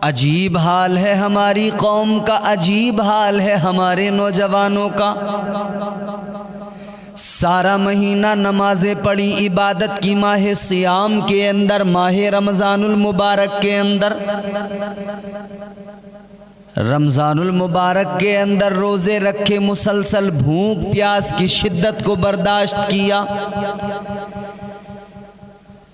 अजीब हाल है हमारी कौम का, अजीब हाल है हमारे नौजवानों का। सारा महीना नमाजें पढ़ी, इबादत की माह सियाम के अंदर, माह रमज़ानुल मुबारक के अंदर, रमज़ानुल मुबारक के अंदर रोज़े रखे, मुसलसल भूख प्यास की शिद्दत को बर्दाश्त किया।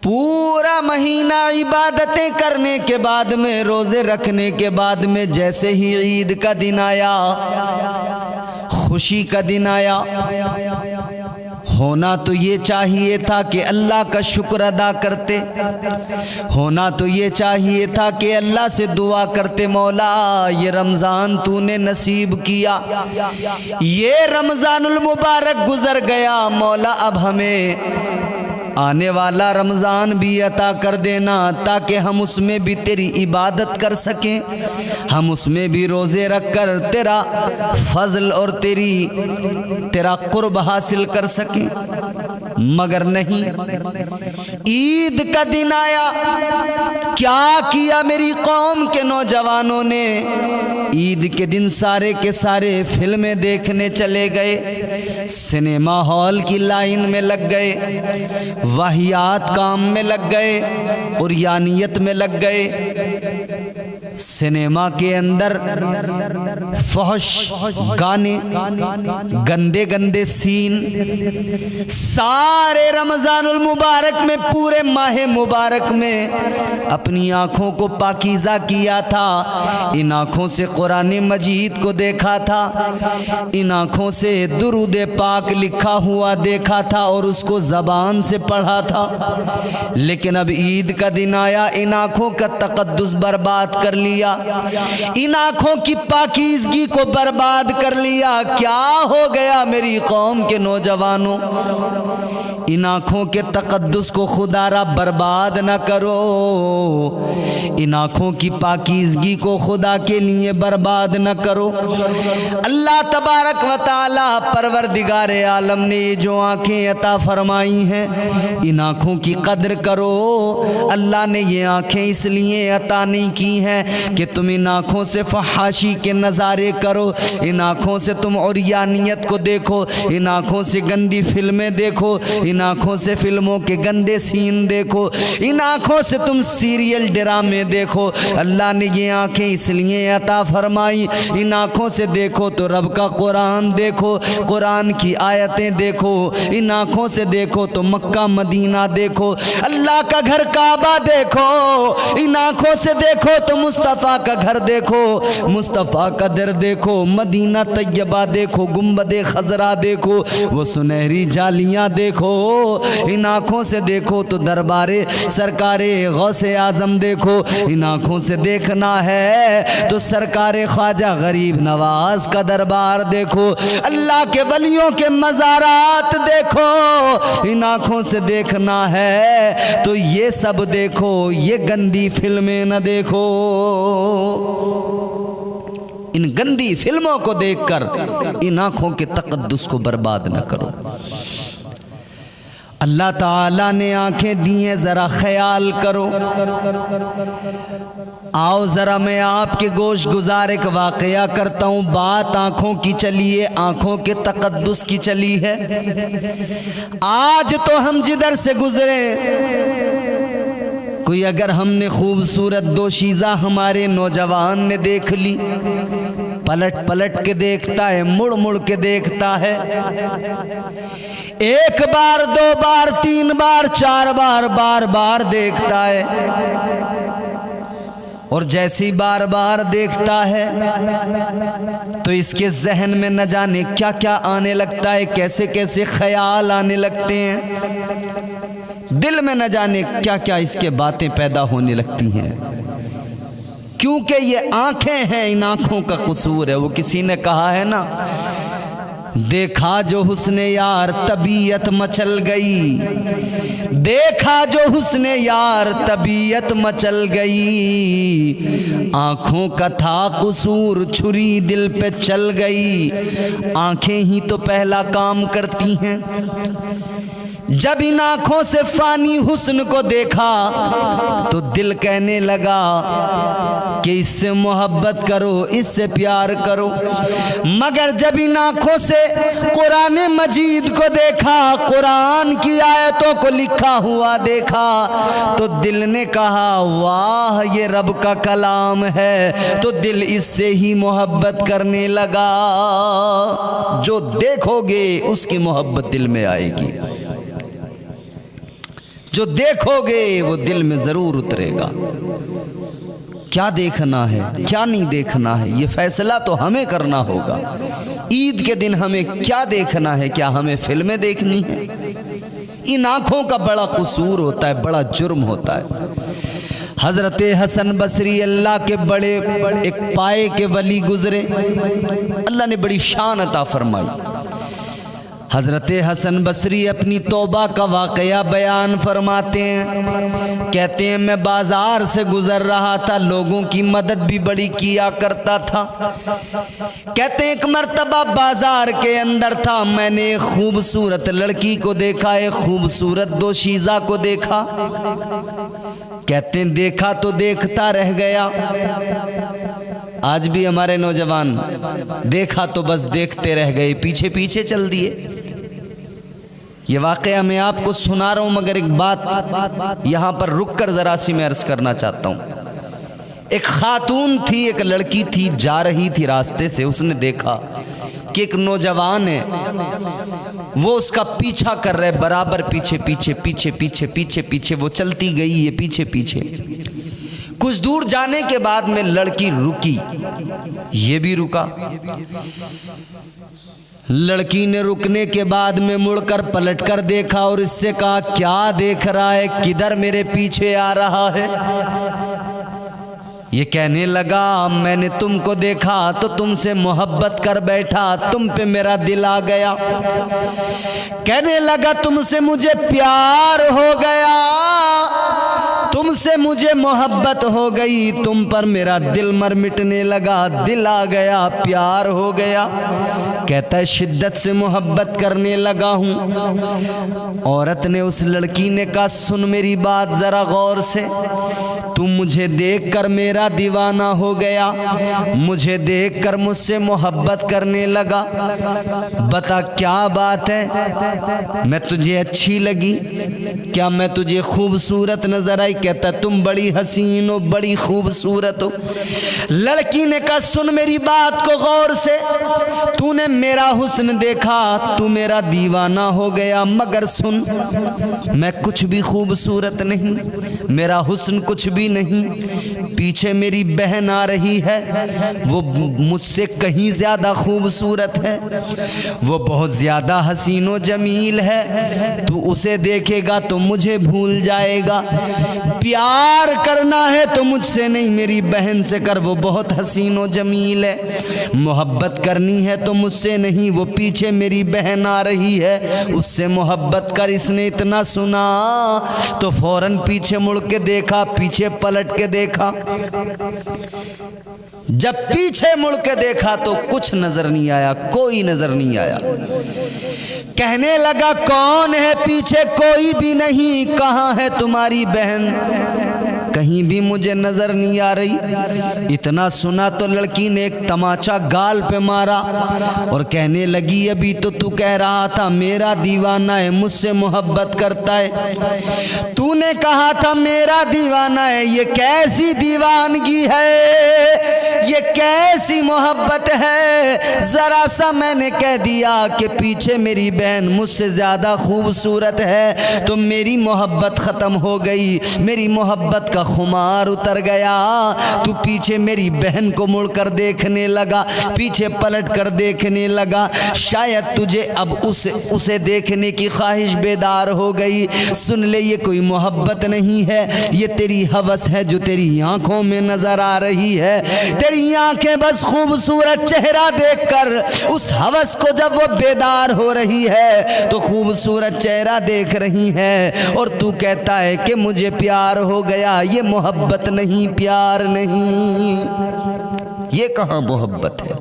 पूरा महीना इबादतें करने के बाद में, रोज़े रखने के बाद में, जैसे ही ईद का दिन आया, खुशी का दिन आया, होना तो ये चाहिए था कि अल्लाह का शुक्र अदा करते, होना तो ये चाहिए था कि अल्लाह से दुआ करते, मौला ये रमज़ान तूने नसीब किया, ये रमज़ानुल मुबारक गुज़र गया, मौला अब हमें आने वाला रमज़ान भी अता कर देना, ताकि हम उसमें भी तेरी इबादत कर सकें, हम उसमें भी रोज़े रख कर तेरा फजल और तेरा कुर्ब हासिल कर सकें। मगर नहीं, ईद का दिन आया, क्या किया मेरी कौम के नौजवानों ने? ईद के दिन सारे के सारे फिल्में देखने चले गए, सिनेमा हॉल की लाइन में लग गए, वाहियात काम में लग गए, उर्यानियत में लग गए। सिनेमा के अंदर फहश गाने, गंदे गंदे सीन, सारे रमज़ानुल मुबारक में, पूरे माह मुबारक में अपनी आँखों को पाकीज़ा किया था, इन आँखों से कुरान मजीद को देखा था, इन आँखों से दुरूद पाक लिखा हुआ देखा था और उसको ज़बान से पढ़ा था। लेकिन अब ईद का दिन आया, इन आँखों का तक़द्दुस बर्बाद कर लिया, इन आँखों की पाकीज़गी को बर्बाद कर लिया। क्या हो गया मेरी कौम के नौजवानों? इन आँखों के तक़द्दुस को खुदारा बर्बाद न करो, इन आँखों की पाकीज़गी को खुदा के लिए बर्बाद न करो। अल्लाह तबारक व तआला परवरदिगार आलम ने ये जो आँखें अता फरमाई हैं, इन आँखों की कदर करो। अल्लाह ने ये आँखें इसलिए अता नहीं की हैं कि तुम इन आँखों से फहाशी के नज़ारे करो, इन आँखों से तुम उर्यानियत को देखो, इन आँखों से गंदी फिल्में देखो, इन आँखों से फिल्मों के गंदे सीन देखो, इन आँखों से तुम सीरियल ड्रामे देखो। अल्लाह ने ये आँखें इसलिए अता फरमाई, इन आँखों से देखो तो रब का कुरान देखो, कुरान की आयतें देखो, इन आँखों से देखो तो मक्का मदीना देखो, अल्लाह का घर काबा देखो, इन आँखों से देखो तो मुस्तफ़ा का घर देखो, मुस्तफ़ा का दर देखो, मदीना तैयबा देखो, गुंबदे खजरा देखो, वो सुनहरी जालियाँ देखो, इन आँखों से देखो तो दरबारे सरकारे गौसे आज़म देखो, इन आँखों से देखना है तो सरकारे ख्वाजा गरीब नवाज का दरबार देखो, अल्लाह के वलियों के मज़ारात देखो, इन आँखों से देखना है तो ये सब देखो, ये गंदी फिल्में न देखो। इन गंदी फिल्मों को देखकर इन आँखों के तक़द्दुस को बर्बाद न करो। अल्लाह ताला ने आंखें दी हैं, ज़रा ख्याल करो। आओ ज़रा मैं आपके गोश गुजार एक वाक़या करता हूँ। बात आँखों की चली है, आँखों के तक़द्दुस की चली है। आज तो हम जिधर से गुजरे, कोई अगर हमने खूबसूरत दोशीज़ा हमारे नौजवान ने देख ली, पलट पलट के देखता है, मुड़ मुड़ के देखता है, एक बार, दो बार, तीन बार, चार बार, बार बार देखता है। और जैसे ही बार बार देखता है तो इसके जहन में न जाने क्या क्या आने लगता है, कैसे कैसे ख्याल आने लगते हैं, दिल में न जाने क्या क्या इसके बातें पैदा होने लगती हैं, क्योंकि ये आंखें हैं, इन आंखों का कसूर है। वो किसी ने कहा है ना, देखा जो हुस्ने यार तबीयत मचल गई, देखा जो हुस्ने यार तबीयत मचल गई, आंखों का था कसूर छुरी दिल पे चल गई। आंखें ही तो पहला काम करती हैं। जब इन आँखों से फानी हुस्न को देखा तो दिल कहने लगा कि इससे मोहब्बत करो, इससे प्यार करो। मगर जब इन आँखों से कुरान मजीद को देखा, कुरान की आयतों को लिखा हुआ देखा, तो दिल ने कहा वाह ये रब का कलाम है। तो दिल इससे ही मोहब्बत करने लगा। जो देखोगे उसकी मोहब्बत दिल में आएगी, जो देखोगे वो दिल में जरूर उतरेगा। क्या देखना है क्या नहीं देखना है ये फैसला तो हमें करना होगा। ईद के दिन हमें क्या देखना है, क्या हमें फिल्में देखनी है? इन आँखों का बड़ा कसूर होता है, बड़ा जुर्म होता है। हज़रत हसन बसरी अल्लाह के बड़े एक पाए के वली गुजरे, अल्लाह ने बड़ी शान अता फरमाई। हज़रत हसन बसरी अपनी तौबा का वाक़या बयान फरमाते हैं। कहते हैं मैं बाज़ार से गुज़र रहा था, लोगों की मदद भी बड़ी किया करता था। कहते हैं एक मर्तबा बाज़ार के अंदर था, मैंने एक खूबसूरत लड़की को देखा, एक खूबसूरत दोशीज़ा को देखा। कहते हैं देखा तो देखता रह गया। आज भी हमारे नौजवान देखा तो बस देखते रह गए, पीछे पीछे चल दिए। ये वाक़या मैं आपको सुना रहा हूँ, मगर एक बात यहाँ पर रुक कर ज़रा सी मैं अर्ज़ करना चाहता हूँ। एक खातून थी, एक लड़की थी, जा रही थी रास्ते से, उसने देखा कि एक नौजवान है, वो उसका पीछा कर रहे, बराबर पीछे पीछे पीछे पीछे पीछे पीछे वो चलती गई, ये पीछे पीछे। कुछ दूर जाने के बाद में लड़की रुकी, ये भी रुका। लड़की ने रुकने के बाद में मुड़कर पलटकर देखा और इससे कहा क्या देख रहा है, किधर मेरे पीछे आ रहा है? ये कहने लगा मैंने तुमको देखा तो तुमसे मोहब्बत कर बैठा, तुम पे मेरा दिल आ गया। कहने लगा तुमसे मुझे प्यार हो गया, तुमसे मुझे मोहब्बत हो गई, तुम पर मेरा दिल मर मिटने लगा, दिल आ गया, प्यार हो गया। कहता है शिद्दत से मोहब्बत करने लगा हूँ। औरत ने, उस लड़की ने कहा सुन मेरी बात ज़रा गौर से, तुम मुझे देखकर मेरा दीवाना हो गया, मुझे देखकर मुझसे मोहब्बत करने लगा, बता क्या बात है? मैं तुझे अच्छी लगी क्या? मैं तुझे खूबसूरत नजर आई? कहता तुम बड़ी हसीन हो, बड़ी खूबसूरत हो। लड़की ने कहा सुन मेरी बात को गौर से, तूने मेरा हुस्न देखा, तू मेरा दीवाना हो गया, मगर सुन मैं कुछ भी खूबसूरत नहीं, मेरा हुस्न कुछ भी नहीं। पीछे मेरी बहन आ रही है, वो मुझसे कहीं ज्यादा खूबसूरत है, वो बहुत ज्यादा हसीनो जमील है, तू उसे देखेगा तो मुझे भूल जाएगा। प्यार करना है तो मुझसे नहीं मेरी बहन से कर, वो बहुत हसीनो जमील है। मोहब्बत करनी है तो मुझसे नहीं, वो पीछे मेरी बहन आ रही है, उससे मोहब्बत कर। इसने इतना सुना तो फौरन पीछे मुड़ के देखा, पीछे पलट के देखा। जब पीछे मुड़ के देखा तो कुछ नजर नहीं आया, कोई नजर नहीं आया। कहने लगा कौन है पीछे? कोई भी नहीं। कहाँ है तुम्हारी बहन? कहीं भी मुझे नजर नहीं आ रही। इतना सुना तो लड़की ने एक तमाचा गाल पे मारा और कहने लगी अभी तो तू कह रहा था मेरा दीवाना है, मुझसे मोहब्बत करता है, तूने कहा था मेरा दीवाना है, ये कैसी दीवानगी है, ये कैसी मोहब्बत है? जरा सा मैंने कह दिया कि पीछे मेरी बहन मुझसे ज्यादा खूबसूरत है तो मेरी मोहब्बत खत्म हो गई, मेरी मोहब्बत का खुमार उतर गया। तू पीछे मेरी बहन को मुड़कर देखने लगा, पीछे पलट कर देखने लगा, शायद तुझे अब उसे देखने की ख्वाहिश बेदार हो गई। सुन ले ये कोई मोहब्बत नहीं है, ये तेरी हवस है जो तेरी आंखों में नजर आ रही है। तेरी आंखें बस खूबसूरत चेहरा देखकर उस हवस को जब वो बेदार हो रही है तो खूबसूरत चेहरा देख रही है और तू कहता है कि मुझे प्यार हो गया। ये मोहब्बत नहीं, प्यार नहीं, ये कहाँ मोहब्बत है?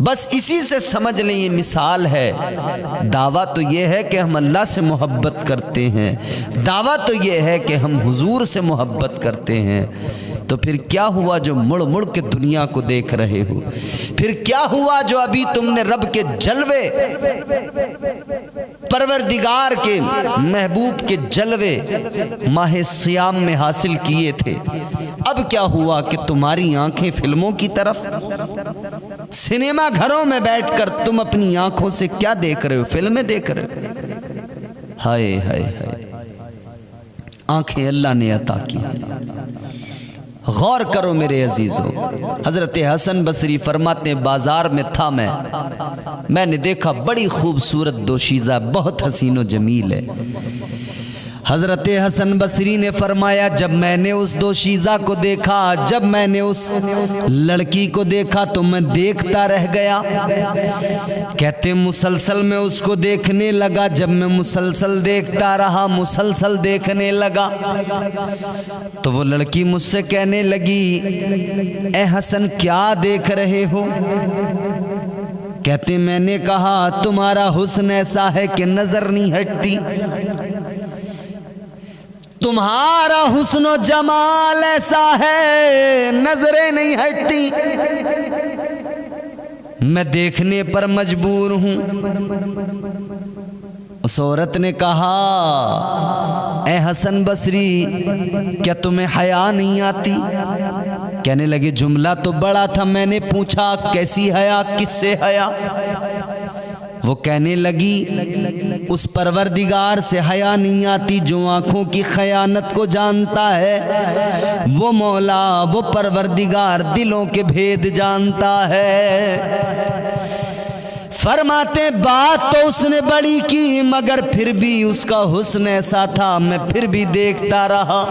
बस इसी से समझ लें ये मिसाल है। दावा तो ये है कि हम अल्लाह से मोहब्बत करते हैं, दावा तो ये है कि हम हुजूर से मोहब्बत करते हैं। तो फिर क्या हुआ जो मुड़ मुड़ के दुनिया को देख रहे हो? फिर क्या हुआ जो अभी तुमने रब के जलवे, परवरदिगार के महबूब के जलवे माह सियाम में हासिल किए थे? अब क्या हुआ कि तुम्हारी आंखें फिल्मों की तरफ, सिनेमा घरों में बैठकर तुम अपनी आंखों से क्या देख रहे हो? फिल्में देख रहे हो। हाय हाय हाय, आंखें अल्लाह ने अता की। गौर करो मेरे अजीजों, हजरत हसन बसरी फरमाते बाजार में था मैंने देखा बड़ी खूबसूरत दोशीज़ा, बहुत हसीनो जमील है। हजरत हसन बसरी ने फरमाया जब मैंने उस दोशीज़ा को देखा, जब मैंने उस लड़की को देखा तो मैं देखता रह गया। कहते मुसलसल मैं उसको देखने लगा। जब मैं मुसलसल देखता रहा, मुसलसल देखने लगा, तो वो लड़की मुझसे कहने लगी, ए हसन क्या देख रहे हो? कहते मैंने कहा तुम्हारा हुस्न ऐसा है कि नजर नहीं हटती, तुम्हारा हुस्न जमाल ऐसा है नजरें नहीं हटती, मैं देखने पर मजबूर हूं। उस औरत ने कहा, ए हसन बसरी क्या तुम्हें हया नहीं आती? कहने लगे जुमला तो बड़ा था। मैंने पूछा कैसी हया, किससे हया? वो कहने लगी उस परवरदिगार से हया नहीं आती जो आंखों की खयानत को जानता है। वो मौला, वो परवरदिगार दिलों के भेद जानता है। फरमाते बात तो उसने बड़ी की, मगर फिर भी उसका हुस्न ऐसा था, मैं फिर भी देखता रहा।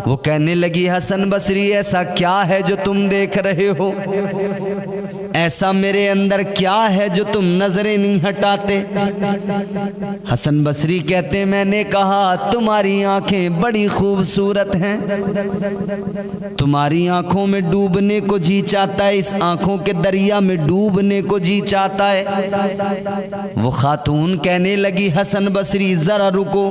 वो कहने लगी हसन बसरी ऐसा क्या है जो तुम देख रहे हो? ऐसा मेरे अंदर क्या है जो तुम नजरें नहीं हटाते? हसन बसरी कहते मैंने कहा तुम्हारी आंखें बड़ी खूबसूरत हैं, तुम्हारी आंखों में डूबने को जी चाहता है, इस आंखों के दरिया में डूबने को जी चाहता है। वो खातून कहने लगी हसन बसरी जरा रुको,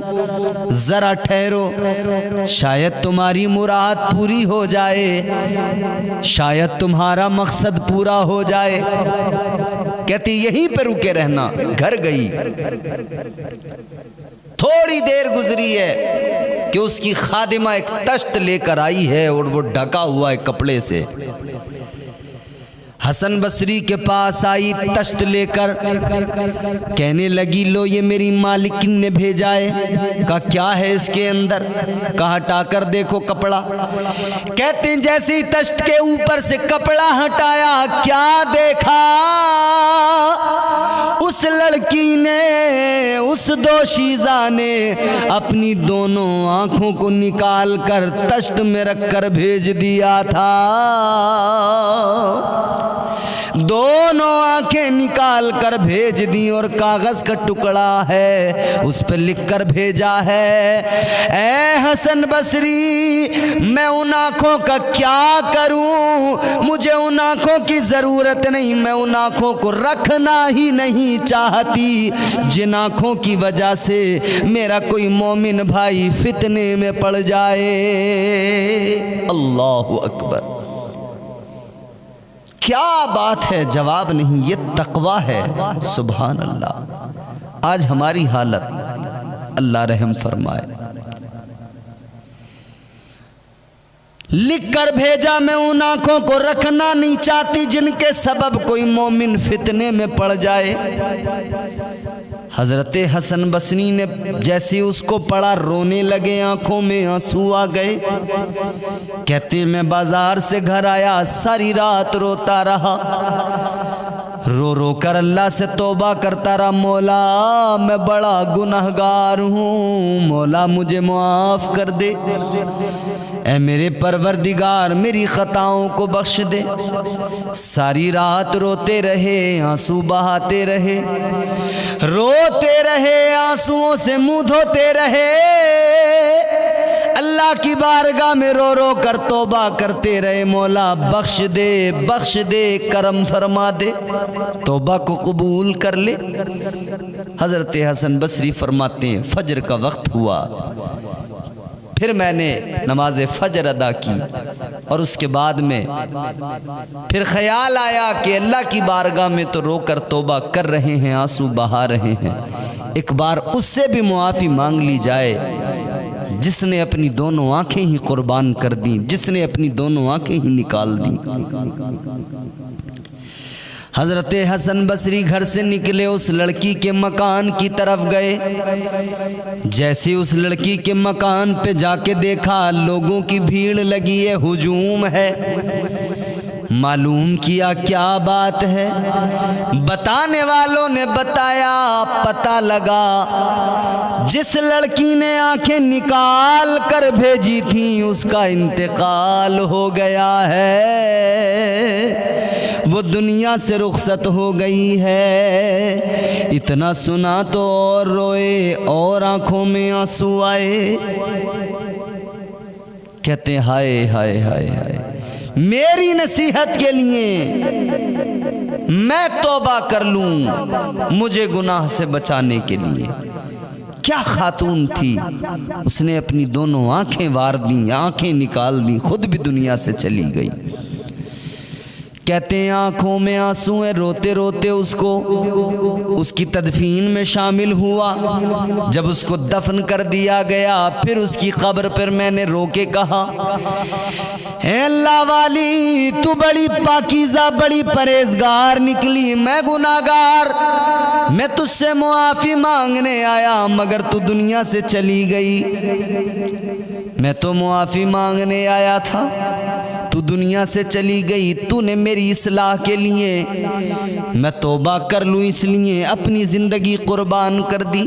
जरा ठहरो, शायद तुम्हारी मुराद पूरी हो जाए, शायद तुम्हारा मकसद पूरा हो जाए। कहती यहीं पे रुके रहना। घर गई, थोड़ी देर गुजरी है कि उसकी खादिमा एक तश्त लेकर आई है और वो ढका हुआ है कपड़े से। हसन बसरी के पास आई तश्त लेकर, कहने लगी लो ये मेरी मालिकिन ने भेजा है। कहा क्या है इसके अंदर? कहा हटाकर देखो कपड़ा। कहते जैसे ही तश्त के ऊपर से कपड़ा हटाया, क्या देखा? उस लड़की ने, उस दोशीज़ा ने अपनी दोनों आंखों को निकाल कर तश्त में रखकर भेज दिया था। दोनों आंखें निकाल कर भेज दी और कागज का टुकड़ा है उस पर लिख कर भेजा है, ए हसन बसरी मैं उन आंखों का क्या करूं? मुझे उन आंखों की जरूरत नहीं, मैं उन आंखों को रखना ही नहीं चाहती जिन आंखों की वजह से मेरा कोई मोमिन भाई फितने में पड़ जाए। अल्लाहु अकबर, क्या बात है! जवाब नहीं, ये तकवा है। सुभान अल्लाह। आज हमारी हालत, अल्लाह रहम फरमाए। लिख कर भेजा मैं उन आंखों को रखना नहीं चाहती जिनके सबब कोई मोमिन फितने में पड़ जाए। हजरत हसन बसरी ने जैसे उसको पढ़ा रोने लगे, आंखों में आंसू आ गए। कहते मैं बाजार से घर आया, सारी रात रोता रहा, रो रो कर अल्लाह से तौबा करता रहा, मौला मैं बड़ा गुनहगार हूँ, मौला मुझे माफ़ कर दे, ऐ मेरे परवरदिगार मेरी खताओं को बख्श दे। सारी रात रोते रहे, आंसू बहाते रहे, रोते रहे, आंसुओं से मुंह धोते रहे, अल्लाह की बारगाह में रो रो कर तौबा करते रहे, मौला बख्श दे, करम फरमा दे, तौबा को कबूल कर ले। हजरत हसन बसरी फरमाते हैं फजर का वक्त हुआ, फिर मैंने नमाज फजर अदा की और उसके बाद में फिर ख्याल आया कि अल्लाह की बारगाह में तो रोकर तौबा कर रहे हैं, आंसू बहा रहे हैं, एक बार उससे भी मुआफ़ी मांग ली जाए जिसने अपनी दोनों आंखें ही कुर्बान कर दी, जिसने अपनी दोनों आंखें ही निकाल दी। हज़रत हसन बसरी घर से निकले, उस लड़की के मकान की तरफ गए। जैसे उस लड़की के मकान पे जाके देखा लोगों की भीड़ लगी है, हुजूम है। मालूम किया क्या बात है, बताने वालों ने बताया, पता लगा जिस लड़की ने आंखें निकाल कर भेजी थी उसका इंतकाल हो गया है, वो दुनिया से रुखसत हो गई है। इतना सुना तो और रोए और आंखों में आंसू आए। कहते हाय हाय हाय हाय, मेरी नसीहत के लिए मैं तौबा कर लूं, मुझे गुनाह से बचाने के लिए। क्या खातून थी, उसने अपनी दोनों आंखें वार दी, आंखें निकाल दी, खुद भी दुनिया से चली गई। कहते हैं आंखों में आंसू है, रोते रोते उसको उसकी तदफीन में शामिल हुआ। जब उसको दफन कर दिया गया फिर उसकी कब्र पर मैंने रो के कहा, अल्लाह वाली तू बड़ी पाकीज़ा बड़ी परहेजगार निकली, मैं गुनाहगार, मैं तुझसे मुआफ़ी मांगने आया मगर तू दुनिया से चली गई। मैं तो मुआफ़ी मांगने आया था, तू दुनिया से चली गई। तूने मेरी इस्लाह के लिए मैं तौबा कर लूँ इसलिए अपनी ज़िंदगी कुर्बान कर दी।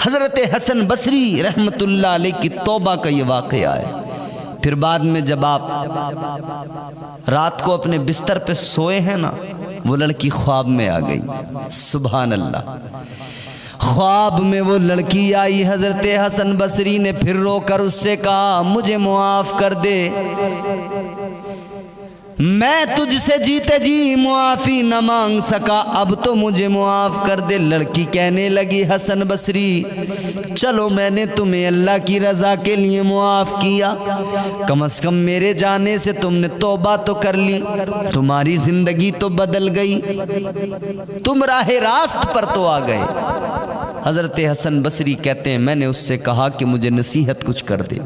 हज़रत हसन बसरी रहमतुल्लाह अलैह की तौबा का ये वाक़या है। फिर बाद में जब आप रात को अपने बिस्तर पे सोए हैं ना, वो लड़की ख्वाब में आ गई। सुभान अल्लाह, ख्वाब में वो लड़की आई। हज़रत हसन बसरी ने फिर रोकर उससे कहा, मुझे मुआफ़ कर दे, मैं तुझसे जीते जी मुआफ़ी न मांग सका, अब तो मुझे मुआफ़ कर दे। लड़की कहने लगी, हसन बसरी चलो मैंने तुम्हें अल्लाह की रज़ा के लिए मुआफ़ किया, कम से कम मेरे जाने से तुमने तौबा तो कर ली, तुम्हारी ज़िंदगी तो बदल गई, तुम राह रास्त पर तो आ गए। हज़रत हसन बसरी कहते हैं मैंने उससे कहा कि मुझे नसीहत कुछ कर दे।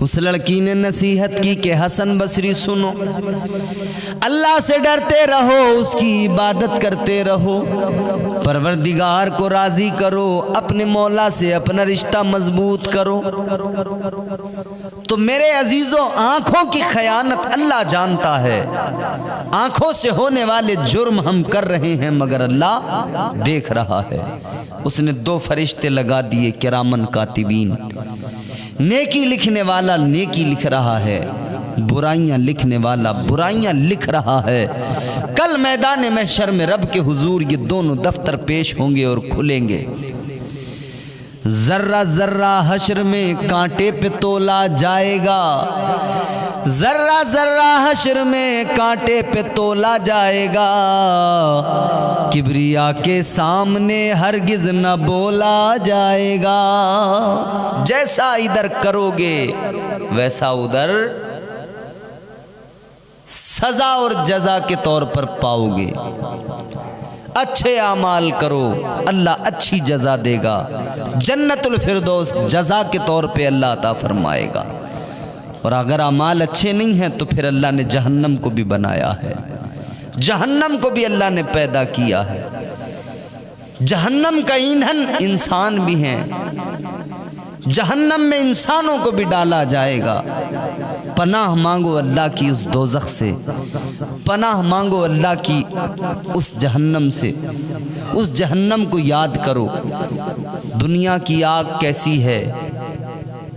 उस लड़की ने नसीहत की कि हसन बसरी सुनो, अल्लाह से डरते रहो, उसकी इबादत करते रहो, परवरदिगार को राज़ी करो, अपने मौला से अपना रिश्ता मजबूत करो। तो मेरे अजीज़ों, आँखों की खयानत अल्लाह जानता है, आँखों से होने वाले जुर्म हम कर रहे हैं मगर अल्लाह देख रहा है। उसने 2 फरिश्ते लगा दिए, किरामन कातिबीन, नेकी लिखने वाला नेकी लिख रहा है, बुराइयां लिखने वाला बुराइयां लिख रहा है। कल मैदान महशर में रब के हुजूर ये दोनों दफ्तर पेश होंगे और खुलेंगे। जर्रा जर्रा हश्र में कांटे पे तोला जाएगा, जर्रा जर्रा हश्र में कांटे पे तोला जाएगा, किबरिया के सामने हरगिज न बोला जाएगा। जैसा इधर करोगे वैसा उधर सजा और जजा के तौर पर पाओगे। अच्छे आमाल करो, अल्लाह अच्छी जजा देगा, जन्नतुल फिरदौस जजा के तौर पे अल्लाह अता फरमाएगा। और अगर आमाल अच्छे नहीं हैं तो फिर अल्लाह ने जहन्नम को भी बनाया है, जहन्नम को भी अल्लाह ने पैदा किया है। जहन्नम का ईंधन इंसान भी हैं, जहन्नम में इंसानों को भी डाला जाएगा। पनाह मांगो अल्लाह की उस दोज़ख से, पनाह मांगो अल्लाह की उस जहन्नम से। उस जहन्नम को याद करो। दुनिया की आग कैसी है,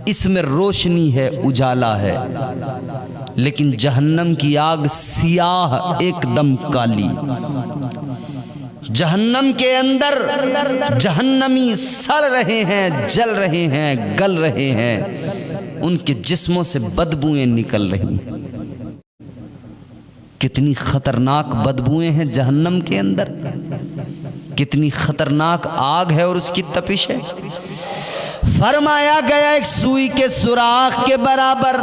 इसमें रोशनी है, उजाला है, लेकिन जहन्नम की आग सियाह एकदम काली। जहन्नम के अंदर जहन्नमी सड़ रहे हैं, जल रहे हैं, गल रहे हैं, उनके जिस्मों से बदबुएं निकल रही हैं। कितनी खतरनाक बदबुएं हैं जहन्नम के अंदर, कितनी खतरनाक आग है और उसकी तपिश है। फरमाया गया एक सुई के सुराख के बराबर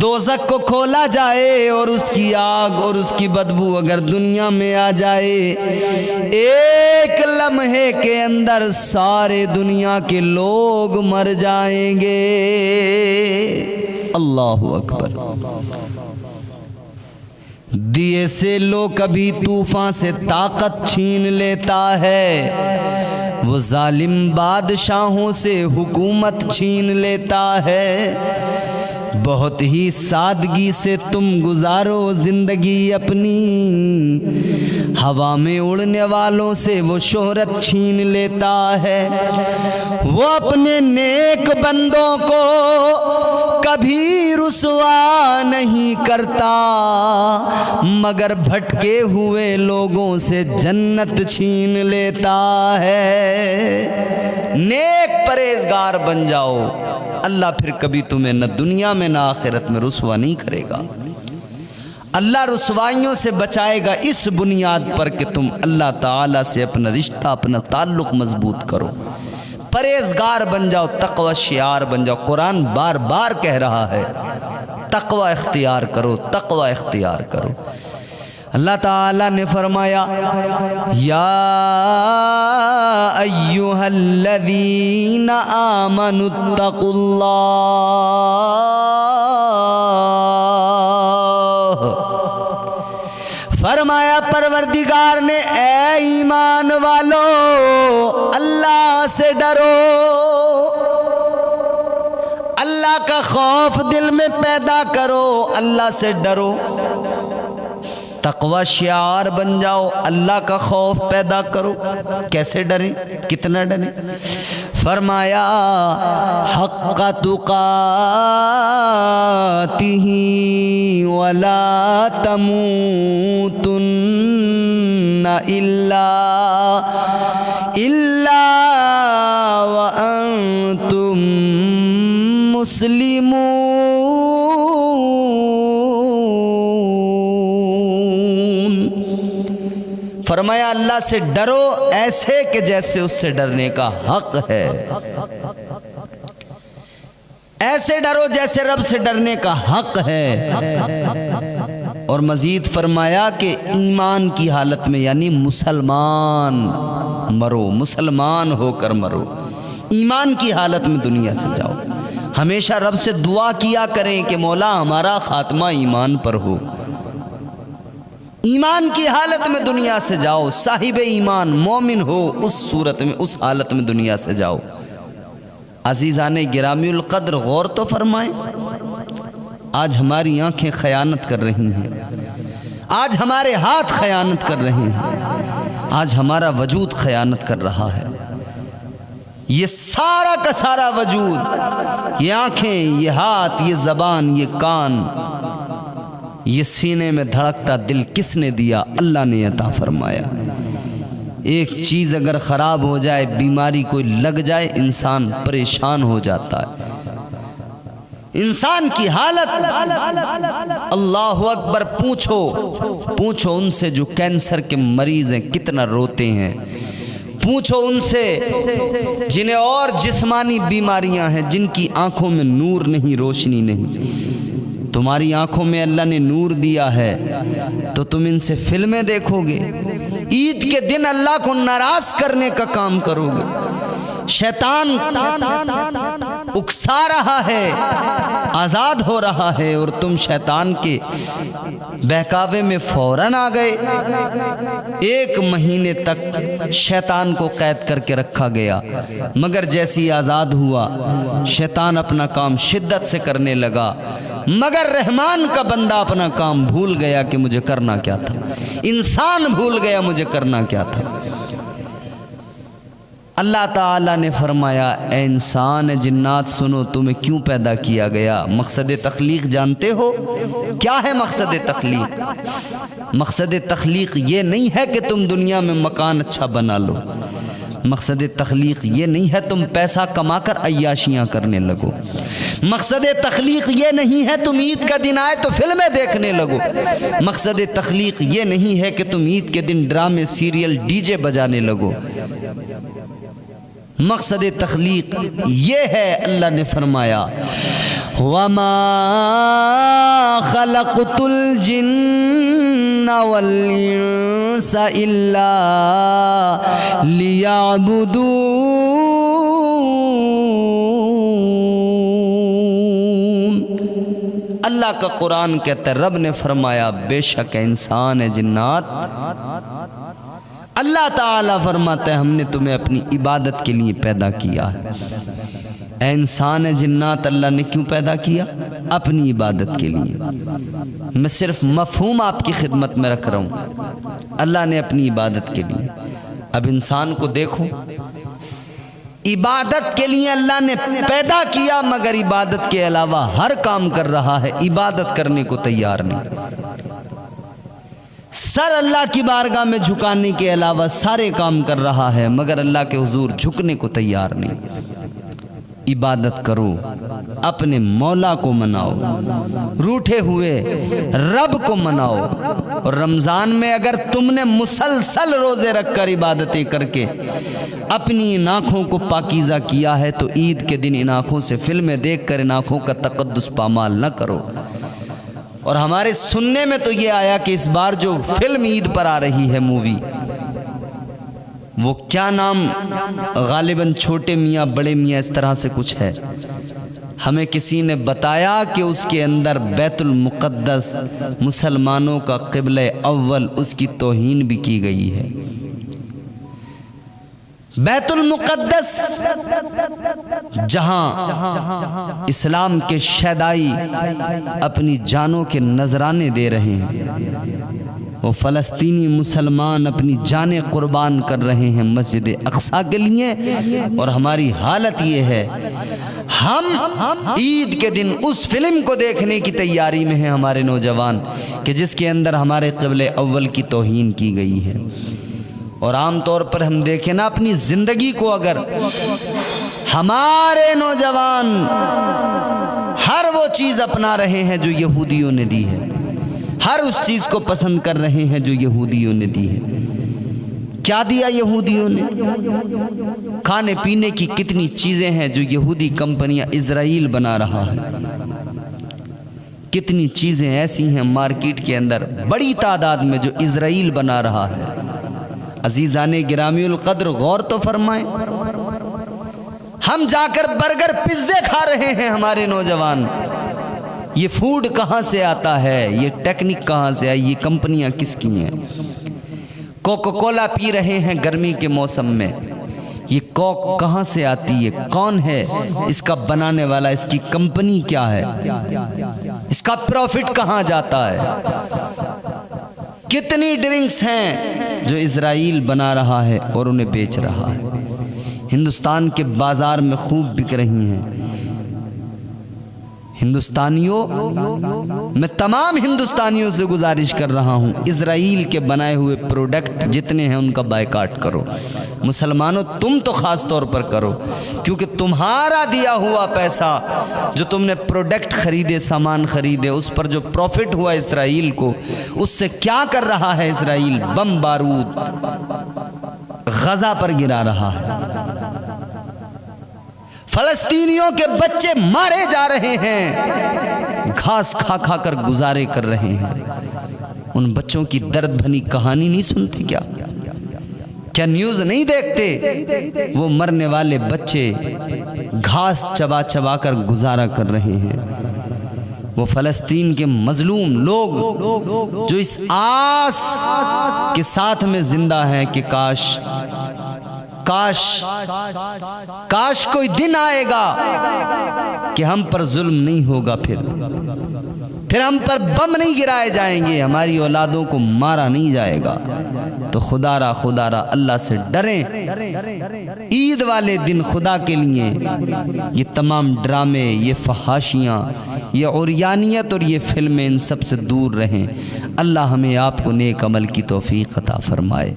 दोज़ख को खोला जाए और उसकी आग और उसकी बदबू अगर दुनिया में आ जाए, एक लम्हे के अंदर सारे दुनिया के लोग मर जाएंगे। अल्लाहु अकबर। दिए से लो कभी तूफान से ताकत छीन लेता है, वो जालिम बादशाहों से हुकूमत छीन लेता है। बहुत ही सादगी से तुम गुजारो जिंदगी अपनी, हवा में उड़ने वालों से वो शोहरत छीन लेता है। वो अपने नेक बंदों को कभी रुसवा नहीं करता, मगर भटके हुए लोगों से जन्नत छीन लेता है। नेक परहेजगार बन जाओ, अल्लाह फिर कभी तुम्हें न दुनिया में न आखिरत में रुसवा नहीं करेगा। अल्लाह रुसवाइयों से बचाएगा इस बुनियाद पर कि तुम अल्लाह ताला से अपना रिश्ता, अपना ताल्लुक़ मजबूत करो, परहेजगार बन जाओ, तक़वा शियार बन जाओ। कुरान बार बार कह रहा है तक़वा इख्तियार करो, तक़वा इख्तियार करो। अल्लाह ताला ने फरमाया या अय्युहल्लज़ीना आमनुत्तकुल्लाह, फरमाया परवरदिगार ने ए ईमान वालो अल्लाह से डरो, अल्लाह का खौफ दिल में पैदा करो, अल्लाह से डरो, तक़वा शियार बन जाओ, अल्लाह का खौफ पैदा करो। कैसे डरे, कितना डरे? फरमाया हक़्क़ तुक़ातिही वला तमूतुन्ना इल्ला व अंतुम मुस्लिमून। फरमाया अल्लाह से डरो ऐसे कि जैसे उससे डरने का हक है, ऐसे डरो जैसे रब से डरने का हक है। और मजीद फरमाया कि ईमान की हालत में यानी मुसलमान मरो, मुसलमान होकर मरो, ईमान की हालत में दुनिया से जाओ। हमेशा रब से दुआ किया करें कि मौला हमारा खात्मा ईमान पर हो, ईमान की हालत में दुनिया से जाओ, साहिब ईमान मोमिन हो, उस सूरत में, उस हालत में दुनिया से जाओ। अजीज़ाने गिरामीउल क़द्र गौर तो फरमाएं, आज हमारी आंखें खयानत कर रही हैं, आज हमारे हाथ खयानत कर रहे हैं, आज हमारा वजूद खयानत कर रहा है। ये सारा का सारा वजूद, ये आंखें, ये हाथ, ये ज़बान, ये कान, ये सीने में धड़कता दिल किसने दिया? अल्लाह ने अता फरमाया। एक चीज़ अगर ख़राब हो जाए, बीमारी कोई लग जाए, इंसान परेशान हो जाता है। इंसान की हालत अल्लाहु अकबर, पूछो उनसे जो कैंसर के मरीज़ हैं कितना रोते हैं, पूछो उनसे जिन्हें और जिस्मानी बीमारियां हैं, जिनकी आंखों में नूर नहीं, रोशनी नहीं। तुम्हारी आंखों में अल्लाह ने नूर दिया है तो तुम इनसे फिल्में देखोगे, ईद के दिन अल्लाह को नाराज करने का काम करोगे। शैतान उकसा रहा है, आज़ाद हो रहा है, और तुम शैतान के बहकावे में फौरन आ गए। 1 महीने तक शैतान को कैद करके रखा गया, मगर जैसे ही आज़ाद हुआ शैतान अपना काम शिद्दत से करने लगा, मगर रहमान का बंदा अपना काम भूल गया कि मुझे करना क्या था। इंसान भूल गया मुझे करना क्या था। अल्लाह ताला ने फरमाया, ए इंसान जिन्नात सुनो, तुम्हें क्यों पैदा किया गया? मकसद तख्लीक जानते हो? क्या है मकसद तख्लीक? मकसद तख्लीक ये नहीं है कि तुम दुनिया में मकान अच्छा बना लो। मकसद तख्लीक ये नहीं है तुम पैसा कमाकर अय्याशियाँ करने लगो। मकसद तख्लीक ये नहीं है तुम ईद का दिन आए तो फिल्में देखने लगो। मकसद तख्लीक ये नहीं है कि तुम ईद के दिन ड्रामे, सीरियल, डीजे बजाने लगो। मकसद तख्लीक ये है। अल्लाह ने फरमाया वमा खलक़तुल जिन्ना वल इंसा इल्ला लियअबुदून। अल्लाह का कुरान कहता है, रब ने फरमाया बेशक इंसान है जिन्नात, अल्लाह ताला फरमाता है हमने तुम्हें अपनी इबादत के लिए पैदा किया है। इंसान है जिन्नात अल्लाह ने क्यों पैदा किया? अपनी इबादत के लिए। मैं सिर्फ मफहूम आपकी खिदमत में रख रहा हूँ। अल्लाह ने अपनी इबादत के लिए। अब इंसान को देखो, इबादत के लिए अल्लाह ने पैदा किया, मगर इबादत के अलावा हर काम कर रहा है, इबादत करने को तैयार नहीं। सर अल्लाह की बारगाह में झुकाने के अलावा सारे काम कर रहा है, मगर अल्लाह के हुजूर झुकने को तैयार नहीं। इबादत करो, अपने मौला को मनाओ, रूठे हुए रब को मनाओ। और रमज़ान में अगर तुमने मुसलसल रोज़े रखकर इबादतें करके अपनी इन आँखों को पाकीज़ा किया है, तो ईद के दिन इन आँखों से फिल्में देखकर इन आँखों का तक़द्दुस पामाल न करो। और हमारे सुनने में तो ये आया कि इस बार जो फिल्म ईद पर आ रही है मूवी, वो क्या नाम, गालिबन छोटे मियाँ बड़े मियाँ इस तरह से कुछ है। हमें किसी ने बताया कि उसके अंदर बैतुल मुक़द्दस मुसलमानों का क़िबला अव्वल, उसकी तौहीन भी की गई है। बैतुल मुक़द्दस जहां इस्लाम के शहदाई अपनी जानों के नजराने दे रहे हैं, वो फ़लस्तीनी मुसलमान अपनी जानें कुर्बान कर रहे हैं मस्जिद अक़सा के लिए। और हमारी हालत ये है, हम ईद के दिन उस फिल्म को देखने की तैयारी में हैं हमारे नौजवान, कि जिसके अंदर हमारे क़िबले अव्वल की तौहीन की गई है। और आम तौर पर हम देखें ना अपनी ज़िंदगी को, अगर हमारे नौजवान हर वो चीज़ अपना रहे हैं जो यहूदियों ने दी है, हर उस चीज़ को पसंद कर रहे हैं जो यहूदियों ने दी है। क्या दिया यहूदियों ने? खाने पीने की कितनी चीज़ें हैं जो यहूदी कंपनियां इज़राइल बना रहा है। कितनी चीज़ें ऐसी हैं मार्केट के अंदर बड़ी तादाद में जो इज़राइल बना रहा है। अजीज़ाने गिरामीउल क़द्र गौर तो फरमाएं, हम जाकर बर्गर पिज़्ज़े खा रहे हैं हमारे नौजवान। ये फूड कहाँ से आता है? ये टेक्निक कहाँ से आई? ये कंपनियाँ किसकी हैं? कोका कोला पी रहे हैं गर्मी के मौसम में। ये कोक कहाँ से आती है? कौन है इसका बनाने वाला? इसकी कंपनी क्या है? इसका प्रॉफिट कहाँ जाता है? कितनी ड्रिंक्स हैं जो इज़राइल बना रहा है और उन्हें बेच रहा है। हिंदुस्तान के बाज़ार में खूब बिक रही हैं। हिंदुस्तानियों, मैं तमाम हिंदुस्तानियों से गुजारिश कर रहा हूँ, इज़राइल के बनाए हुए प्रोडक्ट जितने हैं उनका बायकाट करो। मुसलमानों तुम तो ख़ास तौर पर करो, क्योंकि तुम्हारा दिया हुआ पैसा जो तुमने प्रोडक्ट ख़रीदे, सामान ख़रीदे, उस पर जो प्रॉफिट हुआ इज़राइल को, उससे क्या कर रहा है इज़राइल? बम बारूद गज़ा पर गिरा रहा है। फ़लस्तीनियों के बच्चे मारे जा रहे हैं, घास खा खा कर गुजारे कर रहे हैं। उन बच्चों की दर्द भरी कहानी नहीं सुनते क्या? क्या न्यूज़ नहीं देखते? वो मरने वाले बच्चे घास चबा चबा कर गुजारा कर रहे हैं। वो फ़लस्तीन के मजलूम लोग जो इस आस के साथ में जिंदा हैं कि काश कोई दिन आएगा कि हम पर जुल्म नहीं होगा, फिर हम पर बम नहीं गिराए जाएंगे, हमारी औलादों को मारा नहीं जाएगा। तो खुदारा अल्लाह से डरें। ईद वाले दिन खुदा के लिए ये तमाम ड्रामे, ये फहाशियाँ, ये उरियानियत और ये फिल्में, इन सब से दूर रहें। अल्लाह हमें आपको नेक अमल की तौफीक अता फरमाए।